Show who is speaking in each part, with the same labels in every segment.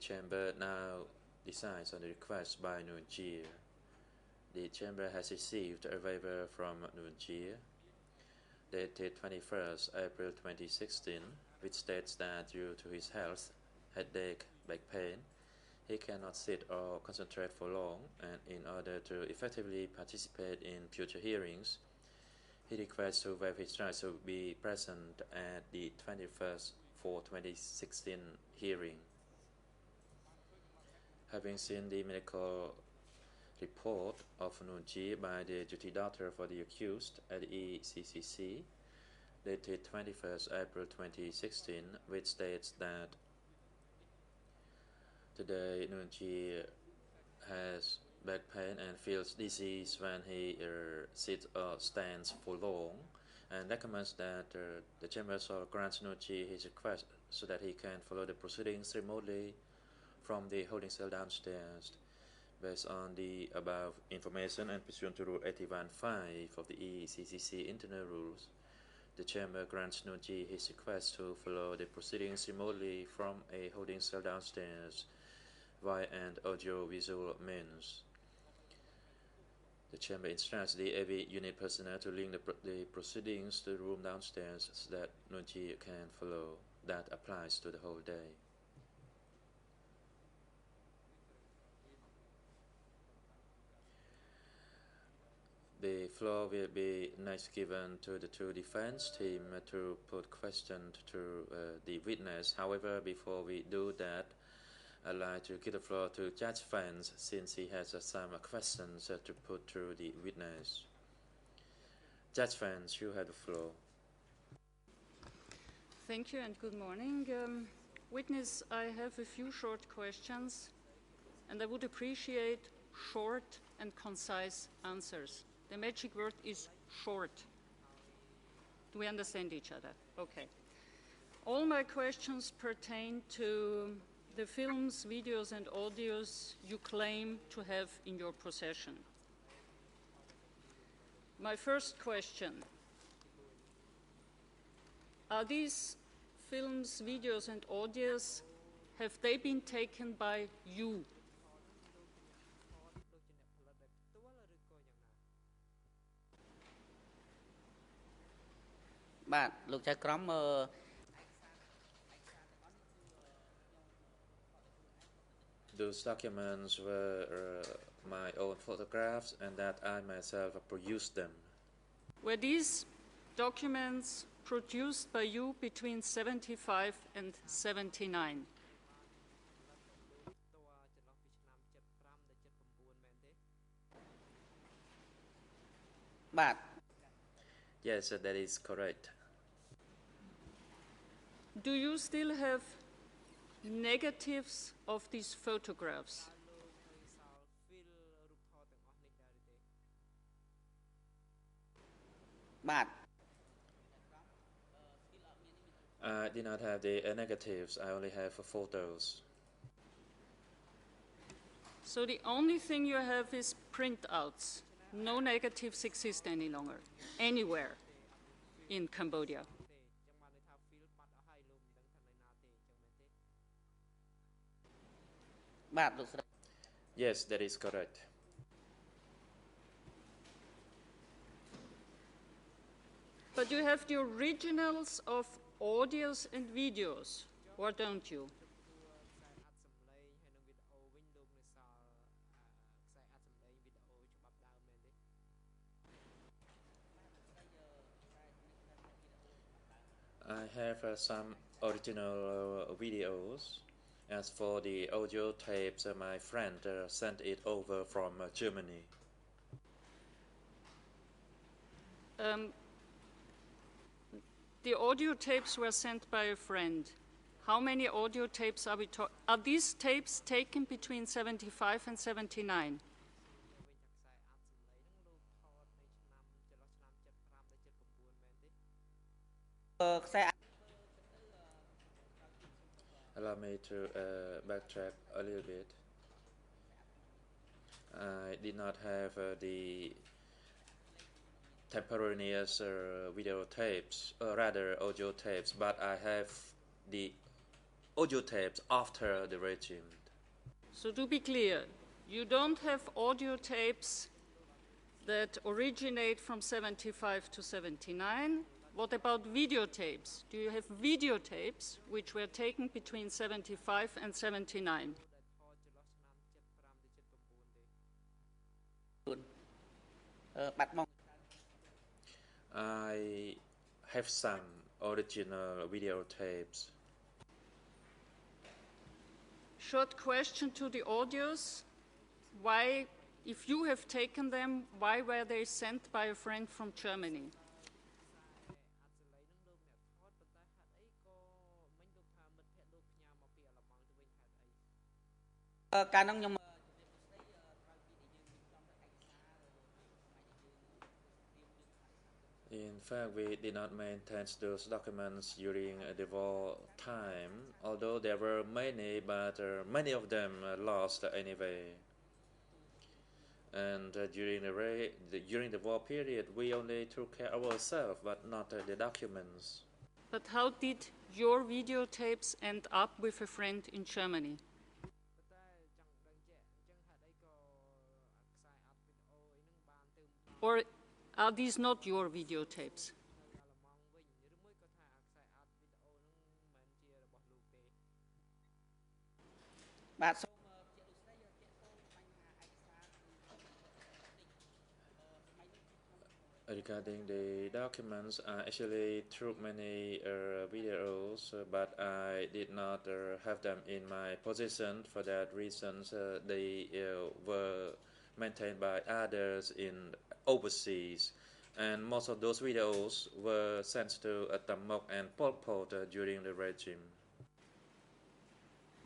Speaker 1: chamber now decides on the request by Nunjia. The chamber has received a waiver from Nunjia dated 21st April 2016, which states that due to his health, headache, back pain, he cannot sit or concentrate for long, and in order to effectively participate in future hearings, he requests to waive his right to be present at the 21st for 2016 hearing. Having seen the medical report of Nunji by the duty doctor for the accused at the ECCC, dated 21st April 2016, which states that today Nunji has back pain and feels dizzy when he sits or stands for long, and recommends that the chamber shall grant Nunji his request so that he can follow the proceedings remotely from the holding cell downstairs. Based on the above information and pursuant to Rule 81.5 of the ECCC internal rules, the chamber grants Nunji his request to follow the proceedings remotely from a holding cell downstairs via an audio-visual means. The chamber instructs the AV unit personnel to link the proceedings to the room downstairs so that Nunji can follow. That applies to the whole day. The floor will be next given to the two defense team to put questions to the witness. However, before we do that, I'd like to give the floor to Judge Vance since he has some questions to put to the witness. Judge Vance, you have the floor.
Speaker 2: Thank you and good morning. Witness, I have a few short questions and I would appreciate short and concise answers. The magic word is short. Do we understand each other? Okay. All my questions pertain to the films, videos, and audios you claim to have in your possession. My first question: are these films, videos, and audios, have they been taken by you?
Speaker 1: Those documents were my own photographs and that I myself produced them.
Speaker 2: Were these documents produced by you between 75 and 79?
Speaker 1: Yes, that is correct.
Speaker 2: Do you still have negatives of these photographs?
Speaker 1: I did not have the negatives, I only have photos.
Speaker 2: So the only thing you have is printouts. No negatives exist any longer, anywhere in Cambodia.
Speaker 1: Yes, that is correct.
Speaker 2: But you have the originals of audios and videos, or don't you?
Speaker 1: I have some original videos. As for the audio tapes, my friend sent it over from Germany.
Speaker 2: The audio tapes were sent by a friend. How many audio tapes are we talking? Are these tapes taken between 75 and 79?
Speaker 1: Allow me to backtrack a little bit. I did not have the temporaneous videotapes, or rather audio tapes, but I have the audio tapes after the regime.
Speaker 2: So to be clear, you don't have audio tapes that originate from 75 to 79. What about videotapes? Do you have videotapes which were taken between 75 and 79?
Speaker 1: I have some original videotapes.
Speaker 2: Short question to the audience. Why, if you have taken them, why were they sent by a friend from Germany?
Speaker 1: In fact, we did not maintain those documents during the war time, although there were many, but many of them lost anyway. And during the war period, we only took care of ourselves, but not the documents.
Speaker 2: But how did your videotapes end up with a friend in Germany? Or are these not your videotapes?
Speaker 1: Regarding the documents, I actually took many videos, but I did not have them in my possession. For that reason, they were maintained by others in overseas. And most of those videos were sent to Tamok and Pol Pot during the regime.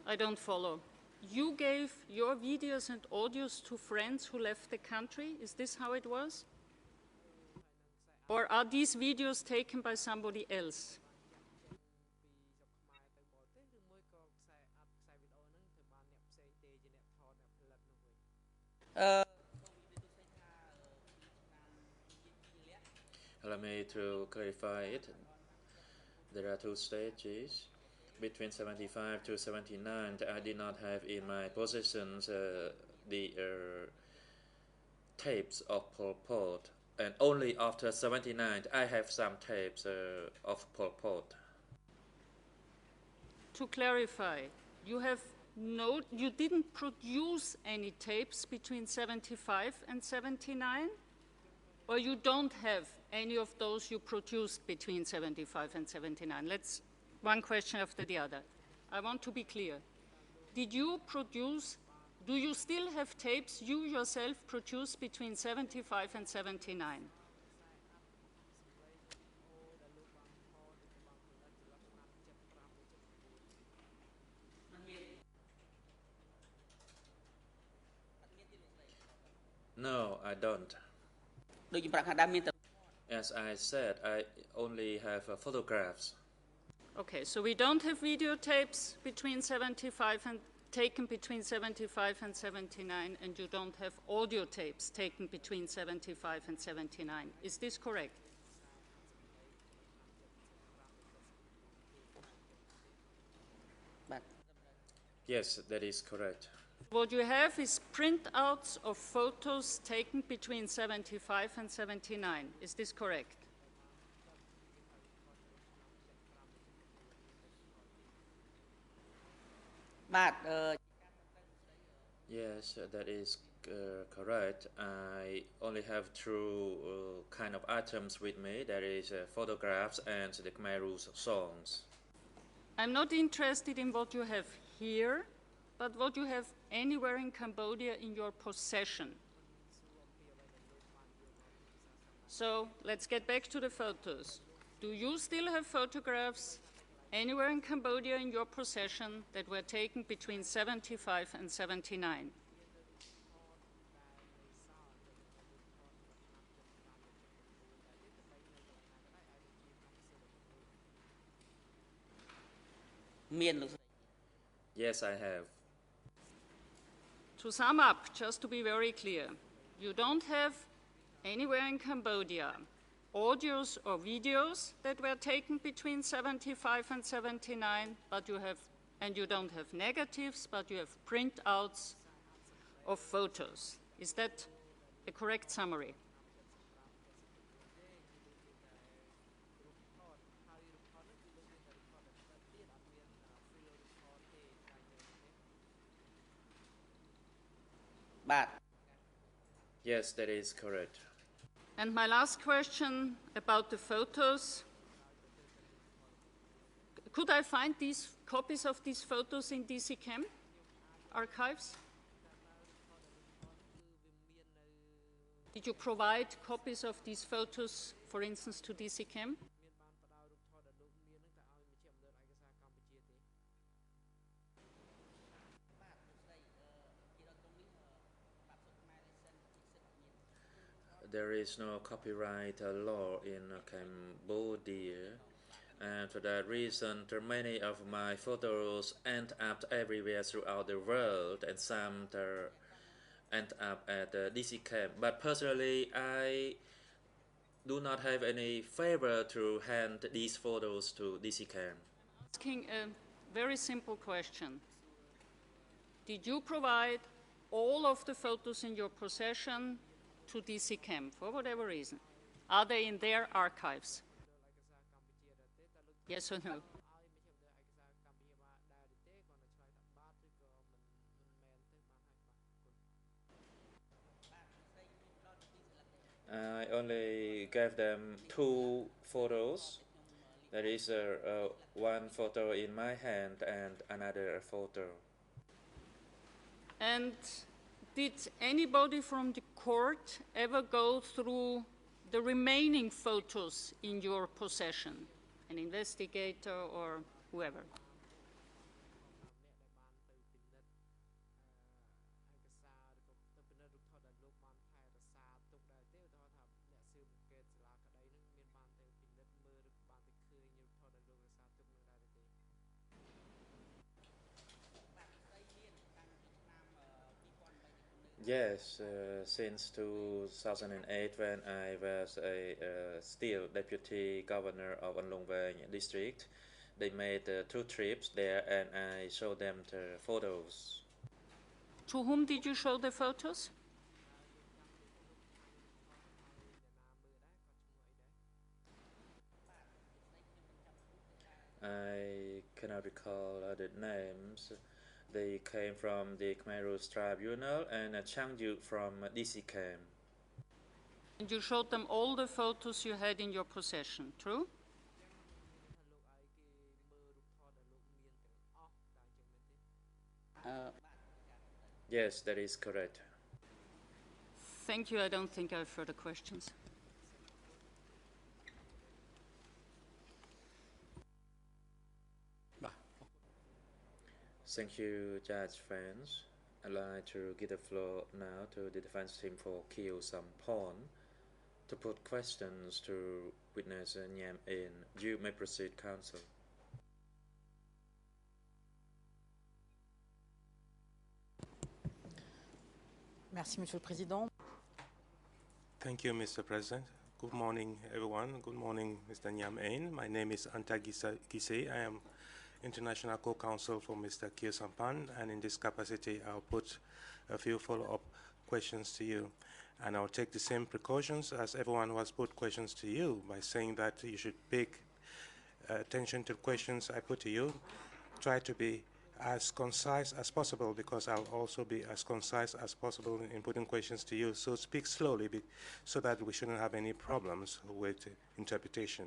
Speaker 2: I don't follow. You gave your videos and audios to friends who left the country? Is this how it was? Or are these videos taken by somebody else?
Speaker 1: Allow me to clarify it. There are two stages. Between 75 to 79, I did not have in my possession the tapes of Pol Pot. And only after 79, I have some tapes of Pol Pot.
Speaker 2: To clarify, you didn't produce any tapes between 75 and 79? Or you don't have any of those you produced between 75 and 79? Let's one question after the other. I want to be clear. Did you produce, do you still have tapes you yourself produced between 75 and 79?
Speaker 1: No, I don't. As I said, I only have photographs.
Speaker 2: Okay, so we don't have videotapes between 75 and taken between 75 and 79, and you don't have audio tapes taken between 75 and 79. Is this correct?
Speaker 1: Yes, that is correct.
Speaker 2: What you have is printouts of photos taken between 75 and 79. Is this correct?
Speaker 1: Yes, that is correct. I only have two kind of items with me. That is photographs and the Khmer Rouge songs.
Speaker 2: I'm not interested in what you have here, but what you have anywhere in Cambodia in your possession. So let's get back to the photos. Do you still have photographs anywhere in Cambodia in your possession that were taken between 75 and 79?
Speaker 1: Yes, I have.
Speaker 2: To sum up, just to be very clear, you don't have anywhere in Cambodia audios or videos that were taken between 75 and 79, but you have and you don't have negatives, but you have printouts of photos. Is that a correct summary?
Speaker 1: Yes, that is correct.
Speaker 2: And my last question about the photos. Could I find these copies of these photos in DCCAM archives? Did you provide copies of these photos, for instance, to DCCAM?
Speaker 1: There is no copyright law in Cambodia, and for that reason, many of my photos end up everywhere throughout the world, and some end up at the DC camp. But personally, I do not have any favor to hand these photos to DC camp.
Speaker 2: Asking a very simple question. Did you provide all of the photos in your possession to DCCAM for whatever reason? Are they in their archives? Yes or no?
Speaker 1: I only gave them 2 photos. There is one photo in my hand and another photo.
Speaker 2: And did anybody from the court ever go through the remaining photos in your possession? An investigator or whoever?
Speaker 1: Yes, since 2008, when I was a still deputy governor of An Long Vang district, they made 2 trips there, and I showed them the photos.
Speaker 2: To whom did you show the photos?
Speaker 1: I cannot recall the names. They came from the Khmer Rouge Tribunal and Changju from DC camp.
Speaker 2: And you showed them all the photos you had in your possession, true?
Speaker 1: Yes, that is correct.
Speaker 2: Thank you. I don't think I have further questions.
Speaker 1: Thank you, Judge Fans. I'd like to give the floor now to the defense team for Kyo Sampon to put questions to witness Nyam In. You may proceed, counsel.
Speaker 3: Merci, Monsieur le Président.
Speaker 4: Thank you, Mr. President. Good morning, everyone. Good morning, Mr. Nyam Ain. My name is Anta Gise. I am International Co-Counsel for Mr. Kyo Sampan, and in this capacity, I'll put a few follow-up questions to you. And I'll take the same precautions as everyone who has put questions to you by saying that you should pay attention to the questions I put to you. Try to be as concise as possible, because I'll also be as concise as possible in putting questions to you. So speak slowly so that we shouldn't have any problems with interpretation.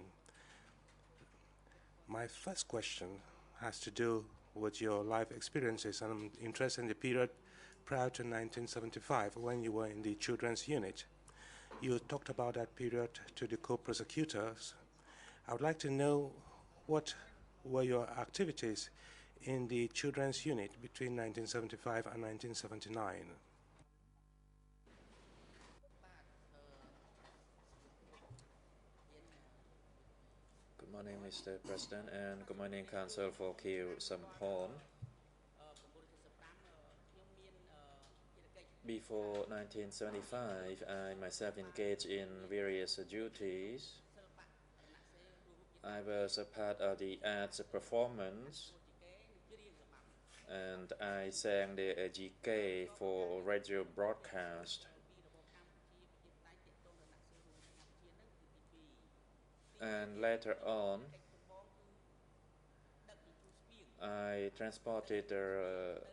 Speaker 4: My first question has to do with your life experiences, and I'm interested in the period prior to 1975 when you were in the children's unit. You talked about that period to the co-prosecutors. I would like to know what were your activities in the children's unit between 1975 and 1979.
Speaker 1: Good morning, Mr. President, and good morning, Counsel for Kyo Sampon. Before 1975, I myself engaged in various duties. I was a part of the arts performance, and I sang the GK for radio broadcast. And later on, I transported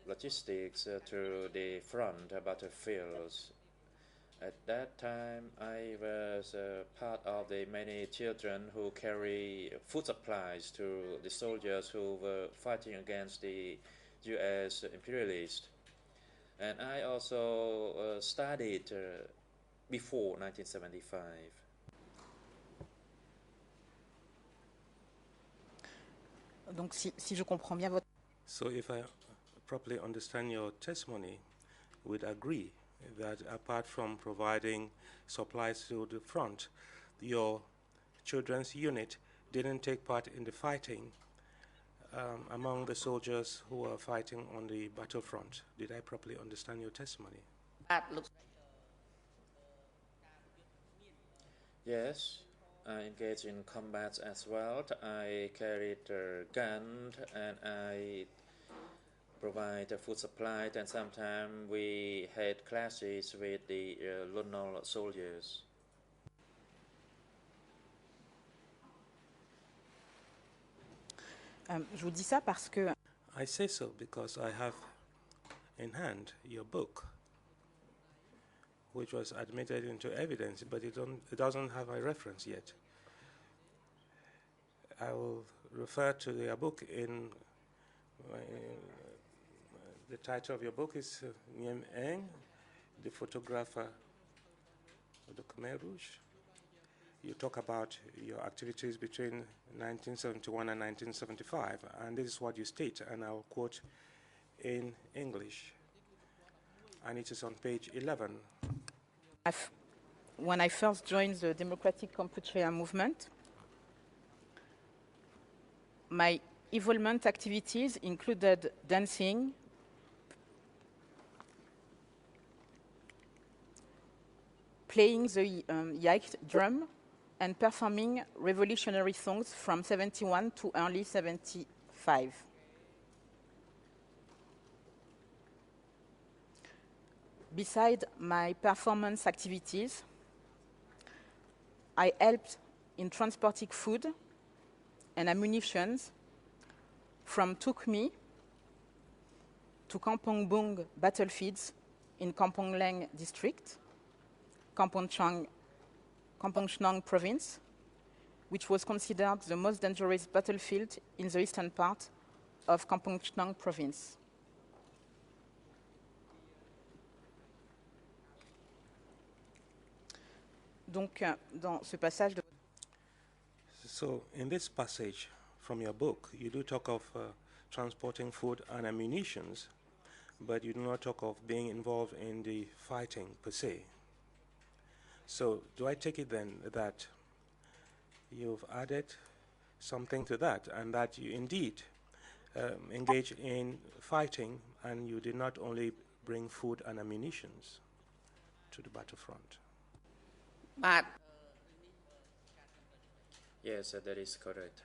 Speaker 1: logistics to the front battlefields. At that time, I was part of the many children who carry food supplies to the soldiers who were fighting against the US imperialists. And I also studied before 1975.
Speaker 3: Donc, si je comprends bien votre...
Speaker 4: So if I properly understand your testimony, would agree that apart from providing supplies to the front, your children's unit didn't take part in the fighting among the soldiers who were fighting on the battlefront. Did I properly understand your testimony?
Speaker 1: Yes, I engaged in combat as well. I carried a gun and I provide food supply, and sometimes we had classes with the Lunal soldiers.
Speaker 3: Je vous dis ça parce que...
Speaker 4: I say so because I have in hand your book, which was admitted into evidence, but it doesn't have a reference yet. I will refer to your book in the title of your book is Nyem Eng, the photographer of the Khmer Rouge. You talk about your activities between 1971 and 1975, and this is what you state, and I'll quote in English. And it is on page 11.
Speaker 3: When I first joined the Democratic Kampuchea movement, my involvement activities included dancing, playing the yike drum, and performing revolutionary songs from 71 to early 75. Beside my performance activities, I helped in transporting food and ammunition from Tukmi to Kampong Bung battlefields in Kampong Leng district, Kampong Chnang province, which was considered the most dangerous battlefield in the eastern part of Kampong Chnang province. Donc, dans ce passage de...
Speaker 4: So, in this passage from your book, you do talk of transporting food and ammunitions, but you do not talk of being involved in the fighting per se. So, do I take it then that you've added something to that, and that you indeed engage in fighting, and you did not only bring food and ammunitions to the battlefront?
Speaker 5: But
Speaker 1: Yes, that is correct.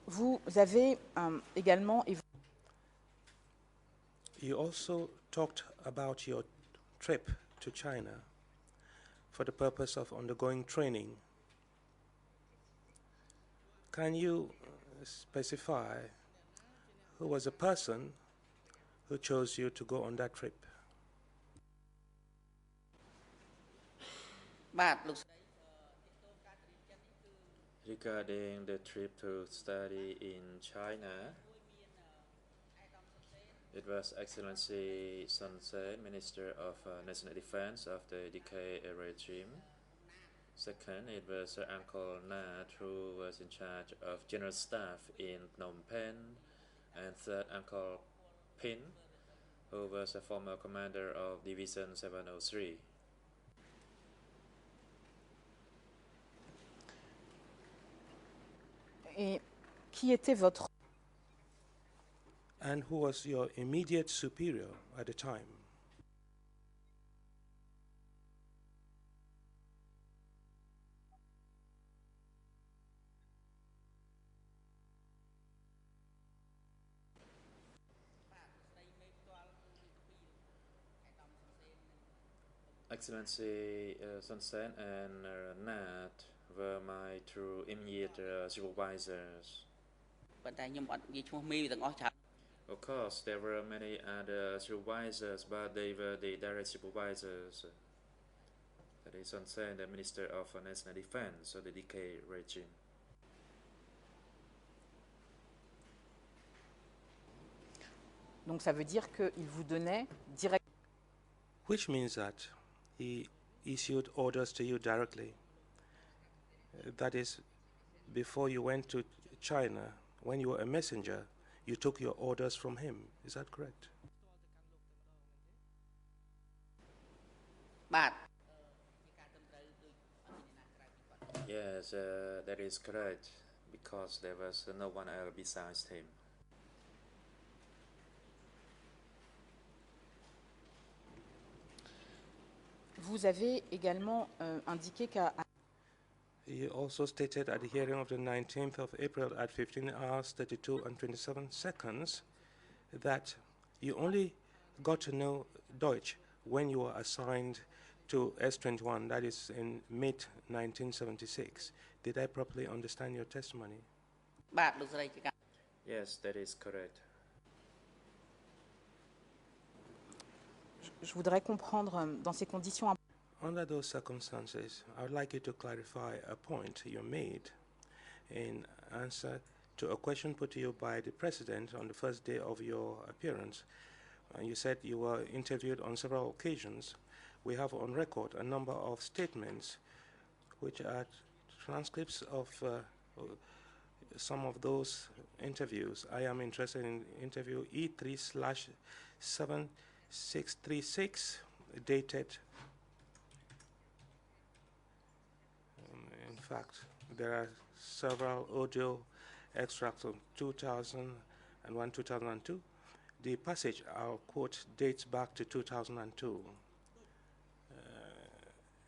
Speaker 3: Vous avez également...
Speaker 4: You also talked about your trip to China for the purpose of undergoing training. Can you specify who was the person who chose you to go on that trip?
Speaker 1: Regarding the trip to study in China, it was Excellency Sun Sen, Minister of National Defense of the decay regime. Second, it was Uncle Nat, who was in charge of General Staff in Phnom Penh. And third, Uncle Pin, who was a former commander of Division 703.
Speaker 3: Et qui était votre...
Speaker 4: And who was your immediate superior at the time?
Speaker 1: Excellency Sun Sen and Nat were my two immediate supervisors. Of course, there were many other supervisors, but they were the direct supervisors. That is Sun Sen, the Minister of National Defense of the DK regime.
Speaker 3: Donc ça veut dire qu'il vous donnait direct.
Speaker 4: Which means that he issued orders to you directly. That is, before you went to China, when you were a messenger, you took your orders from him. Is that correct?
Speaker 1: Yes, that is correct, because there was no one else besides him.
Speaker 3: Vous avez également indiqué qu'à
Speaker 4: You also stated at the hearing of the 19th of April at 15 hours, 32 and 27 seconds that you only got to know Deutsch when you were assigned to S21, that is in mid-1976. Did I properly understand your testimony?
Speaker 1: Yes, that is correct.
Speaker 3: je voudrais comprendre dans ces conditions.
Speaker 4: Under those circumstances, I would like you to clarify a point you made in answer to a question put to you by the President on the first day of your appearance. You said you were interviewed on several occasions. We have on record a number of statements which are transcripts of some of those interviews. I am interested in interview E3/7636, dated. In fact, there are several audio extracts of 2001, 2002. The passage I'll quote dates back to 2002.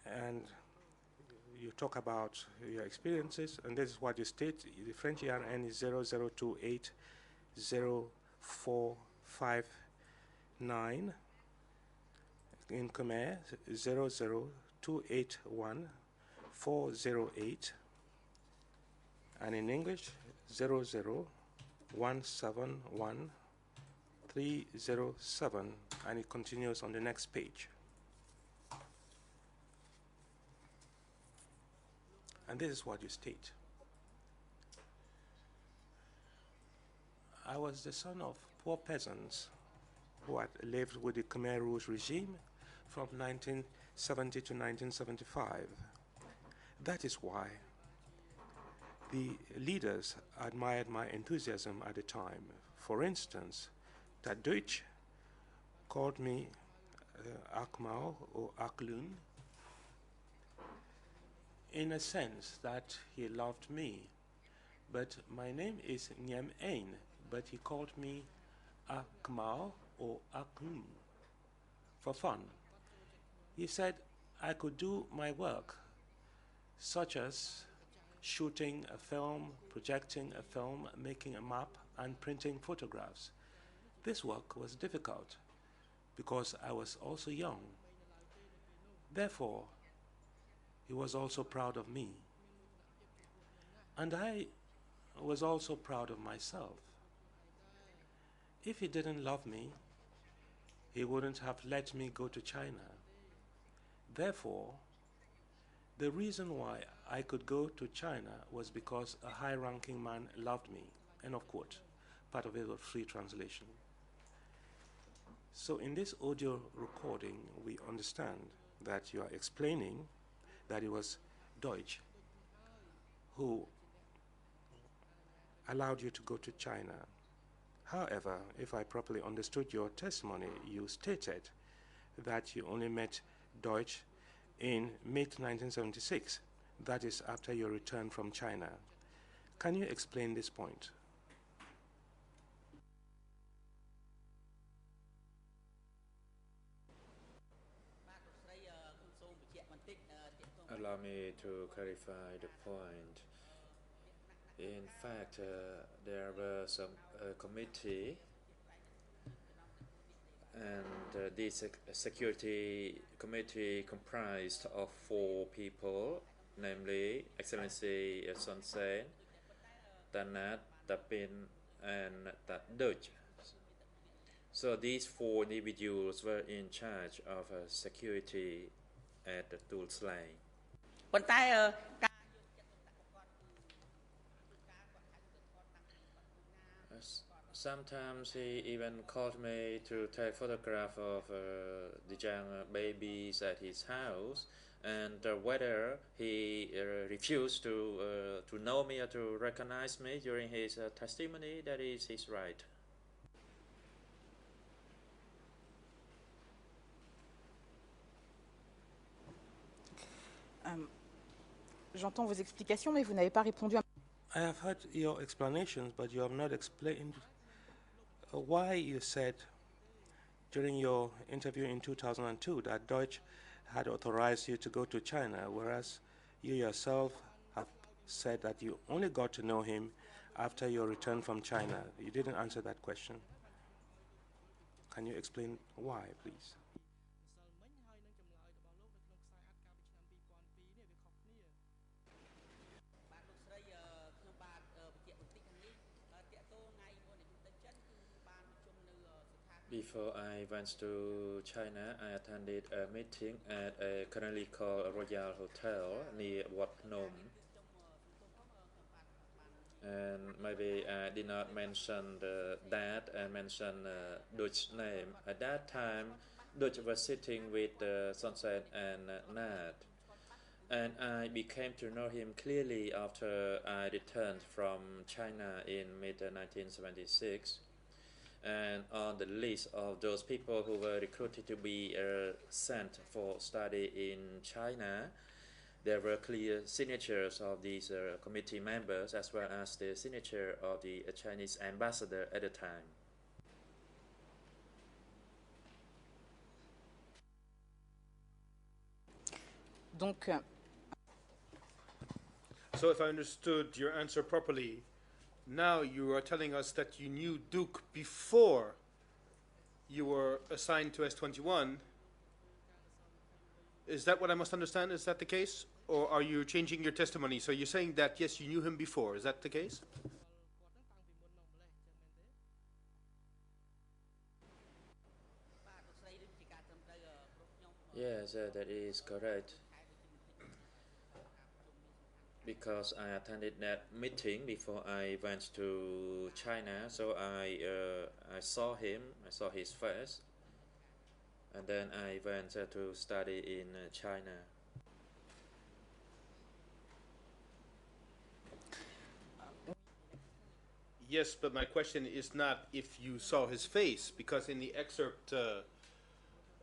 Speaker 4: And you talk about your experiences, and this is what you state. The French ERN is 00280459. In Khmer, 00281 and in English 00171 and it continues on the next page. And this is what you state. I was the son of poor peasants who had lived with the Khmer Rouge regime from 1970 to 1975. That is why the leaders admired my enthusiasm at the time. For instance, that Deutsch called me Akmau or Aklun, in a sense that he loved me. But my name is Nyam Ain, but he called me Akmau or Aklun for fun. He said I could do my work, such as shooting a film, projecting a film, making a map, and printing photographs. This work was difficult because I was also young. Therefore, he was also proud of me. And I was also proud of myself. If he didn't love me, he wouldn't have let me go to China. Therefore, the reason why I could go to China was because a high-ranking man loved me. End of quote. Part of it was free translation. So in this audio recording, we understand that you are explaining that it was Deutsch who allowed you to go to China. However, if I properly understood your testimony, you stated that you only met Deutsch in mid-1976. That is after your return from China. Can you explain this point?
Speaker 1: Allow me to clarify the point. In fact, there were some committee And this security committee comprised of 4 people, namely Excellency Son Sen, Tanat, Tapin, and Dutch. So these 4 individuals were in charge of security at the Tul Slay.
Speaker 5: ប៉ុន្តែការ
Speaker 1: Sometimes he even called me to take photograph of the young babies at his house, and whether he refused to know me or to recognize me during his testimony, that is his right.
Speaker 3: J'entends vos explications, mais vous n'avez pas répondu à...
Speaker 4: I have heard your explanations, but you have not explained why you said during your interview in 2002 that Deutsch had authorized you to go to China, whereas you yourself have said that you only got to know him after your return from China. You didn't answer that question. Can you explain why, please?
Speaker 1: Before I went to China, I attended a meeting at a currently called Royal Hotel near Wat Phnom. And maybe I did not mention that and mention Dutch's name. At that time, Dutch was sitting with Son Sen and Nat. And I became to know him clearly after I returned from China in mid-1976. And on the list of those people who were recruited to be sent for study in China, there were clear signatures of these committee members as well as the signature of the Chinese ambassador at the time.
Speaker 3: Donc,
Speaker 6: so if I understood your answer properly, now you are telling us that you knew Duke before you were assigned to S21. Is that what I must understand? Is that the case? Or are you changing your testimony? So you're saying that, yes, you knew him before. Is that the case?
Speaker 1: Yes, that is correct. Because I attended that meeting before I went to China, so I saw him, I saw his face, and then I went to study in China.
Speaker 6: Yes, but my question is not if you saw his face, because in the excerpt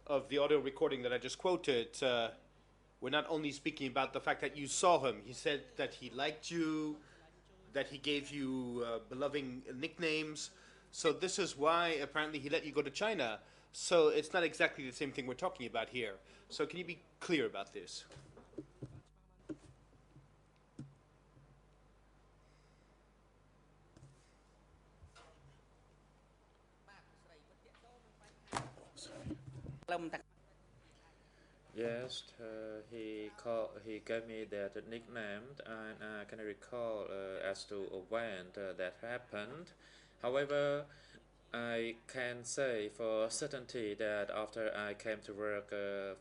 Speaker 6: of the audio recording that I just quoted, we're not only speaking about the fact that you saw him. He said that he liked you, that he gave you beloved nicknames. So this is why apparently he let you go to China. So it's not exactly the same thing we're talking about here. So can you be clear about this?
Speaker 1: Yes, he gave me that nickname, and I can recall as to when that happened. However, I can say for certainty that after I came to work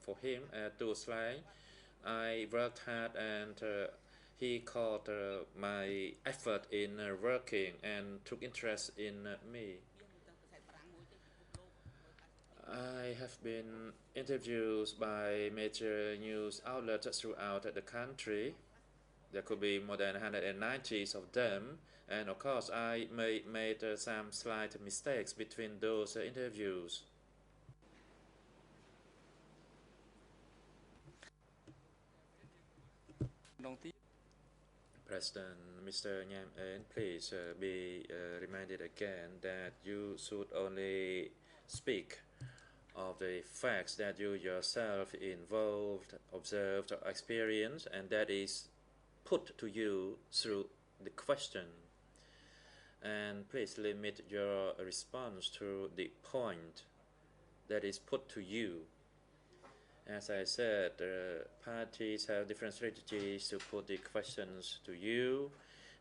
Speaker 1: for him at Duslay, I worked hard, and he caught my effort in working and took interest in me. I have been interviewed by major news outlets throughout the country. There could be more than 190 of them, and of course I made some slight mistakes between those interviews. President Mr. Nham Ein, please be reminded again that you should only speak of the facts that you yourself involved, observed, or experienced, and that is put to you through the question. And please limit your response to the point. that is put to you. As I said, parties have different strategies to put the questions to you.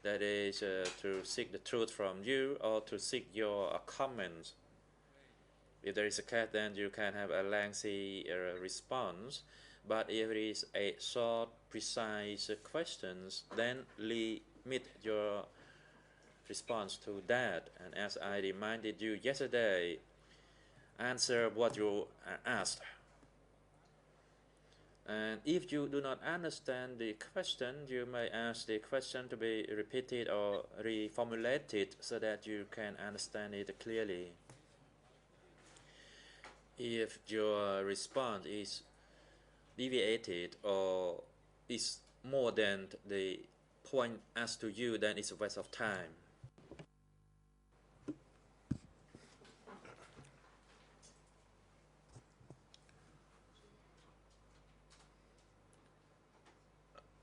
Speaker 1: That is to seek the truth from you or to seek your comments. If there is a case, then you can have a lengthy response. But if it is a short, precise questions, then limit your response to that. And as I reminded you yesterday, answer what you asked. And if you do not understand the question, you may ask the question to be repeated or reformulated so that you can understand it clearly. If your response is deviated or is more than the point asked to you, then it's a waste of time.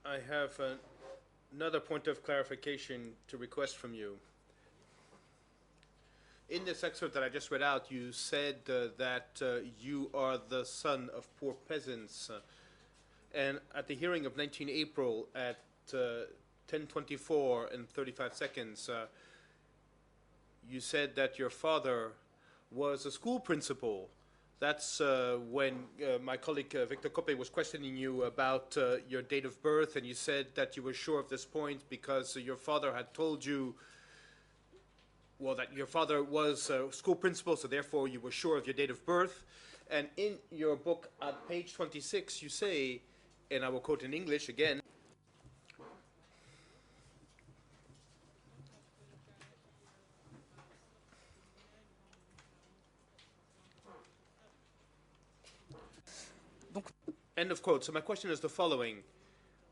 Speaker 6: I have another point of clarification to request from you. In this excerpt that I just read out, you said that you are the son of poor peasants. And at the hearing of 19 April at 10:24 and 35 seconds, you said that your father was a school principal. That's when my colleague Victor Koppe was questioning you about your date of birth, and you said that you were sure of this point because your father had told you, well, that your father was a school principal, so therefore you were sure of your date of birth. And in your book at page 26, you say, and I will quote in English again, end of quote. So my question is the following.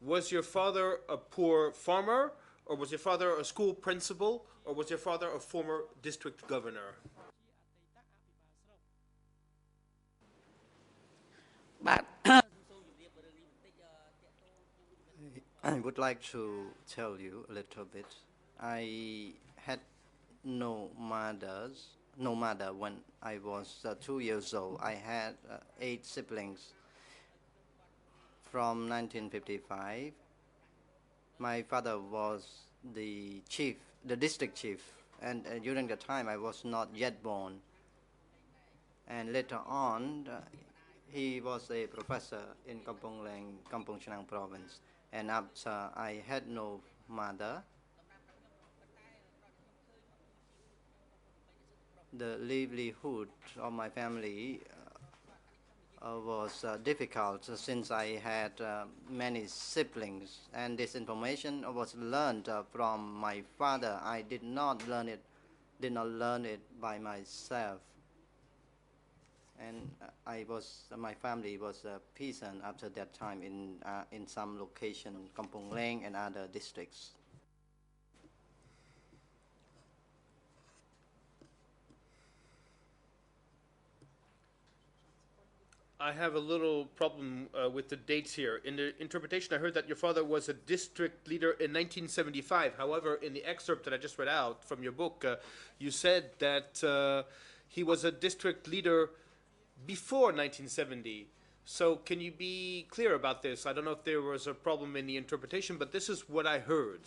Speaker 6: Was your father a poor farmer, or was your father a school principal, or was your father a former district governor?
Speaker 5: But
Speaker 7: I would like to tell you a little bit. I had no mother when I was 2 years old. I had 8 siblings. From 1955, my father was the district chief, and during the time I was not yet born. And later on, he was a professor in Kampong Leng, Kampong Chenang province. And after I had no mother, the livelihood of my family was difficult since I had many siblings, and this information was learned from my father. I did not learn it by myself. And my family was a peasant after that time in some location, Kampong Leng and other districts.
Speaker 6: I have a little problem with the dates here. In the interpretation, I heard that your father was a district leader in 1975. However, in the excerpt that I just read out from your book, you said that he was a district leader before 1970. So can you be clear about this? I don't know if there was a problem in the interpretation, but this is what I heard.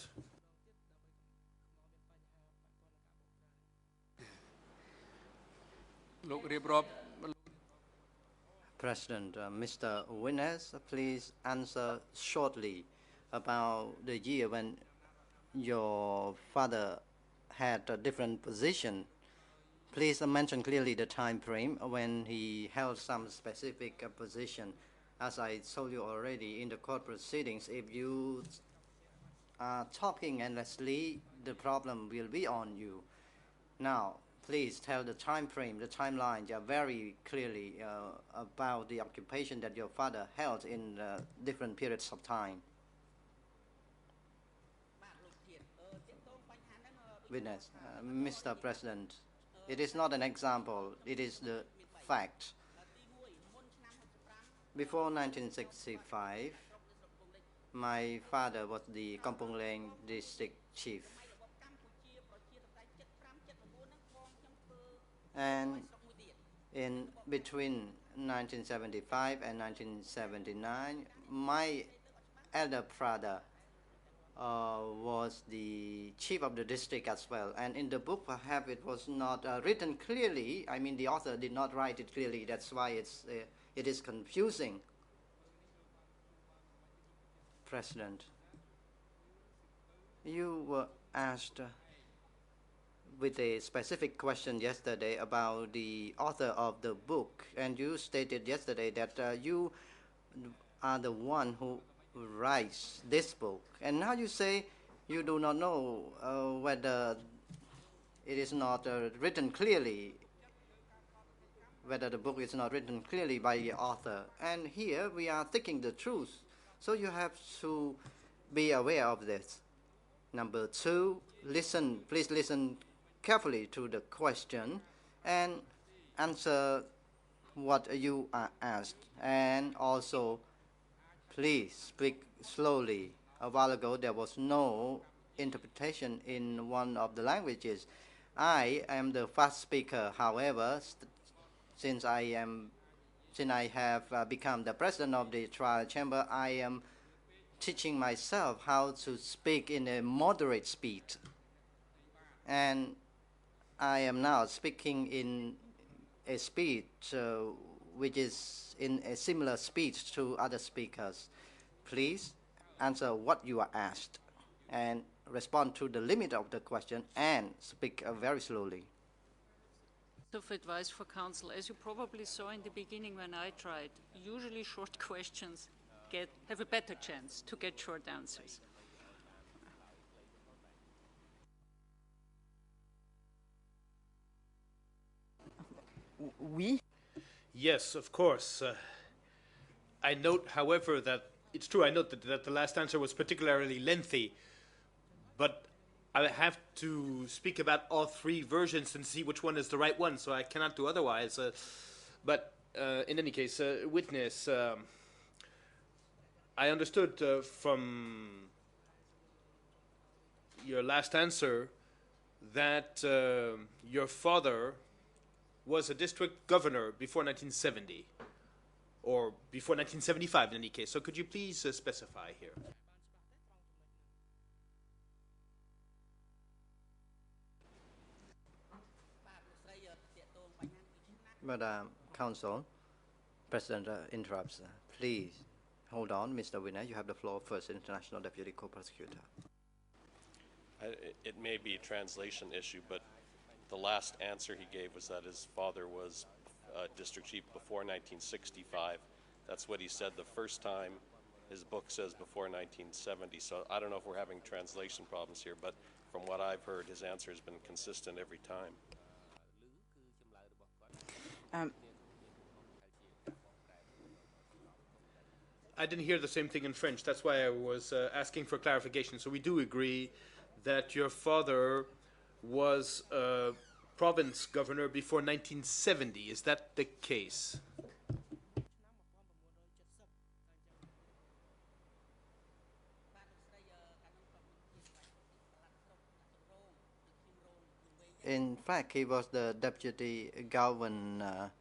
Speaker 7: President, Mr. Witness, please answer shortly about the year when your father had a different position. Please mention clearly the time frame when he held some specific position. As I told you already in the court proceedings, if you are talking endlessly, the problem will be on you. Now, please tell the time frame, the timeline very clearly about the occupation that your father held in different periods of time. Witness, Mr. President, it is not an example, it is the fact. Before 1965, my father was the Kampong Leng district chief. And In between 1975 and 1979, my elder brother was the chief of the district as well. And in the book, perhaps it was not written clearly. I mean, the author did not write it clearly. That's why it is confusing. President, you were asked with a specific question yesterday about the author of the book, and you stated yesterday that you are the one who writes this book, and now you say you do not know whether it is not written clearly, whether the book is not written clearly by the author. And here we are thinking the truth, so you have to be aware of this. Number two, please listen carefully to the question and answer what you are asked, and also please speak slowly. A while ago there was no interpretation in one of the languages. I am the fast speaker. However, since I have become the president of the trial chamber, I am teaching myself how to speak in a moderate speed, and I am now speaking in a speed which is in a similar speed to other speakers. Please answer what you are asked and respond to the limit of the question and speak very slowly.
Speaker 2: Of advice for counsel, as you probably saw in the beginning when I tried, usually short questions have a better chance to get short answers.
Speaker 3: Oui.
Speaker 6: Yes, of course. I note, however, that it's true. I note that the last answer was particularly lengthy, but I have to speak about all three versions and see which one is the right one, so I cannot do otherwise. But in any case, witness, I understood from your last answer that your father was a district governor before 1970, or before 1975 in any case. So could you please specify here?
Speaker 7: Madam Counsel, President interrupts. Please hold on, Mr. Winner. You have the floor first, International Deputy Co-Prosecutor.
Speaker 8: It may be a translation issue, but the last answer he gave was that his father was district chief before 1965. That's what he said the first time. His book says before 1970. So I don't know if we're having translation problems here, but from what I've heard, his answer has been consistent every time.
Speaker 6: I didn't hear the same thing in French. That's why I was asking for clarification. So we do agree that your father was province governor before 1970. Is that the case?
Speaker 7: In fact, he was the deputy governor.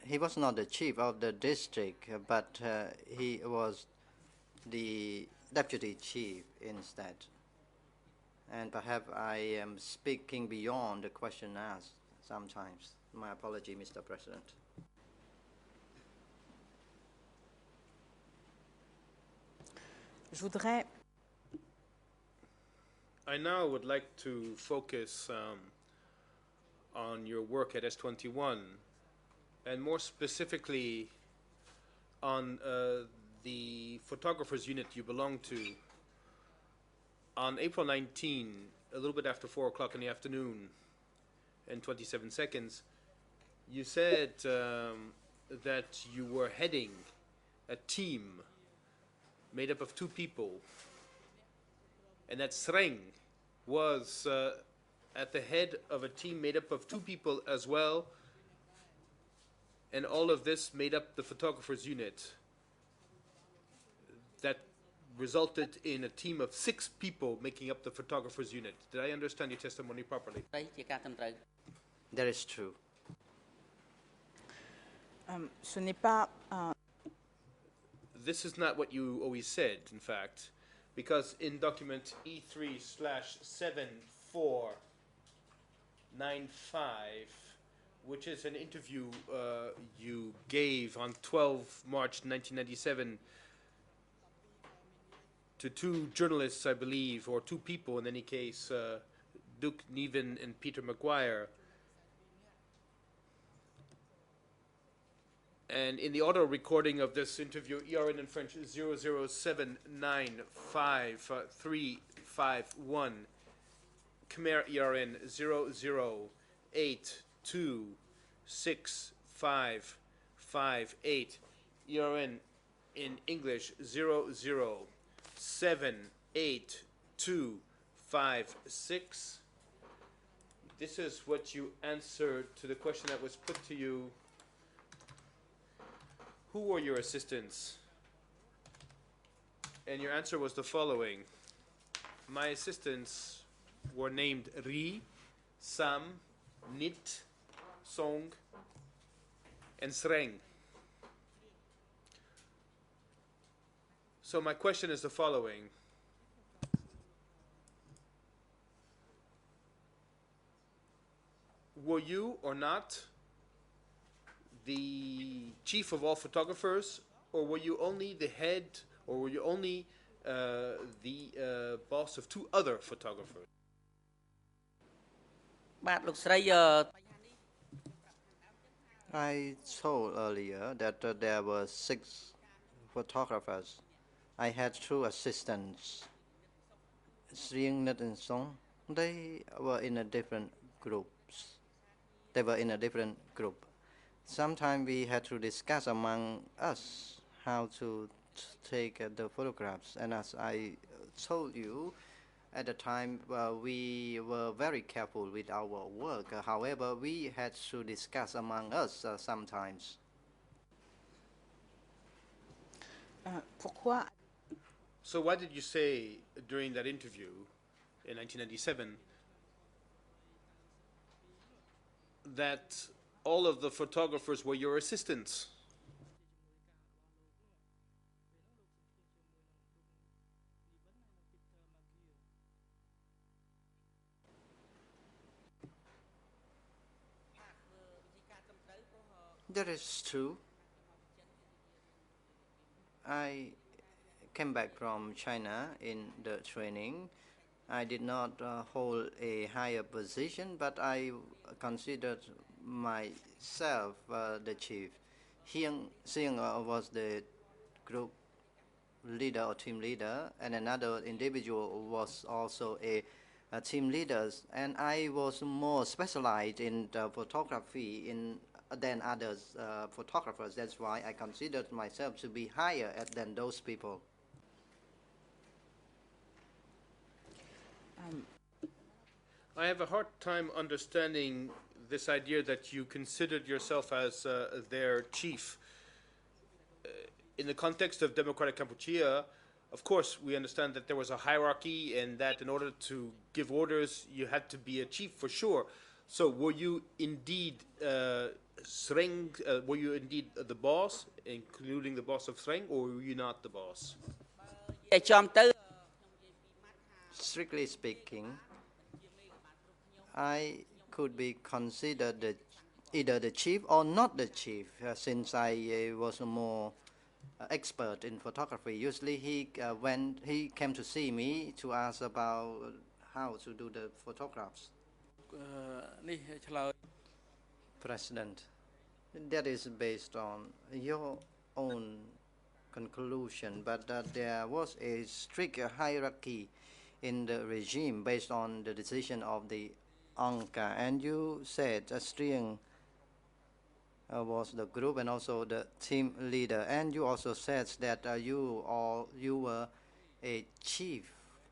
Speaker 7: He was not the chief of the district, but he was the deputy chief instead. And perhaps I am speaking beyond the question asked sometimes. My apology, Mr. President.
Speaker 3: Je voudrais
Speaker 6: I now would like to focus on your work at S21, and more specifically on the photographers unit you belong to. On April 19, a little bit after 4 o'clock in the afternoon and 27 seconds, you said that you were heading a team made up of 2 people, and that Sreng was at the head of a team made up of 2 people as well, and all of this made up the photographers unit that resulted in a team of 6 people making up the photographers unit. Did I understand your testimony properly?
Speaker 7: That is true.
Speaker 3: Ce n'est pas un...
Speaker 6: This is not what you always said, in fact, because in document E3/7495, which is an interview you gave on 12 March 1997 to two journalists, I believe, or two people in any case, Duke Niven and Peter McGuire. And in the audio recording of this interview, ERN in French 007955351, Khmer ERN 00826558, ERN in English 0078256. This is what you answered to the question that was put to you. Who were your assistants? And your answer was the following. My assistants were named Ri, Sam, Nit, Song, and Sreng. So my question is the following. Were you or not the chief of all photographers, or were you only the head, or were you only the boss of two other photographers?
Speaker 5: បាទលោកស្រី
Speaker 7: I told earlier that there were 6 photographers. I had 2 assistants, Srieng, Nit and Song. They were in a different groups. They were in a different group. Sometimes we had to discuss among us how to take the photographs. And as I told you, at the time we were very careful with our work. However, we had to discuss among us sometimes.
Speaker 3: Pourquoi?
Speaker 6: So why did you say during that interview in 1997 that all of the photographers were your assistants?
Speaker 7: That is true. I came back from China in the training. I did not hold a higher position, but I considered myself the chief. Xiang was the group leader or team leader, and another individual was also a team leader. And I was more specialized in photography than others photographers. That's why I considered myself to be higher than those people.
Speaker 6: I have a hard time understanding this idea that you considered yourself as their chief. In the context of Democratic Cambodia, of course, we understand that there was a hierarchy and that in order to give orders, you had to be a chief for sure. So were you indeed Sreng, were you indeed the boss, including the boss of Sreng, or were you not the boss?
Speaker 5: ចំទៅ
Speaker 7: Strictly speaking, I could be considered either the chief or not the chief, since I was more expert in photography. Usually when he came to see me to ask about how to do the photographs. President, that is based on your own conclusion, but there was a strict hierarchy in the regime based on the decision of the Angka, and you said Strieng was the group and also the team leader, and you also said that you were a chief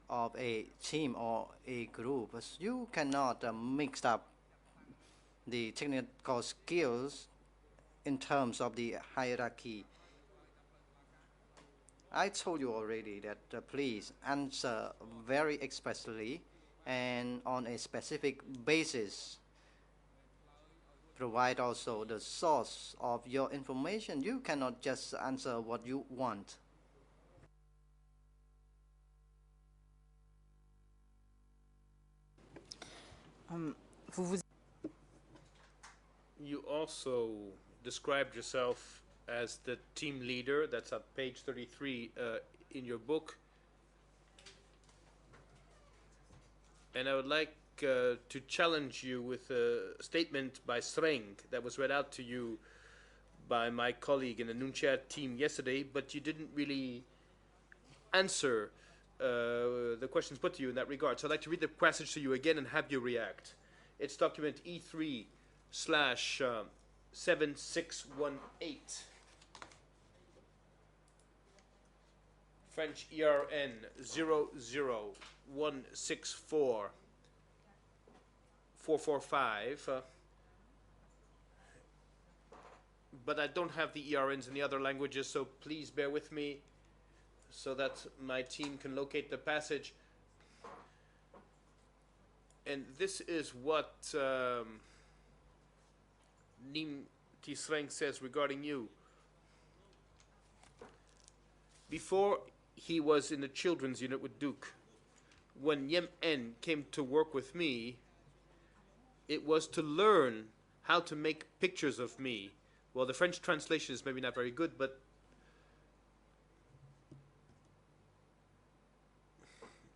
Speaker 7: of a team or a group. You cannot mix up the technical skills in terms of the hierarchy. I told you already that please answer very expressly and on a specific basis. provide also the source of your information. You cannot just answer what you want.
Speaker 6: You also described yourself as the team leader. That's at page 33 in your book. And I would like to challenge you with a statement by Sreng that was read out to you by my colleague in the Nunchia team yesterday, but you didn't really answer the questions put to you in that regard. So I'd like to read the passage to you again and have you react. It's document E3/7618. French ERN 00164-445. But I don't have the ERNs in the other languages, so please bear with me so that my team can locate the passage. And this is what Nim Tisreng says regarding you. Before he was in the children's unit with Duke, when Yem En came to work with me, it was to learn how to make pictures of me. Well, the French translation is maybe not very good, but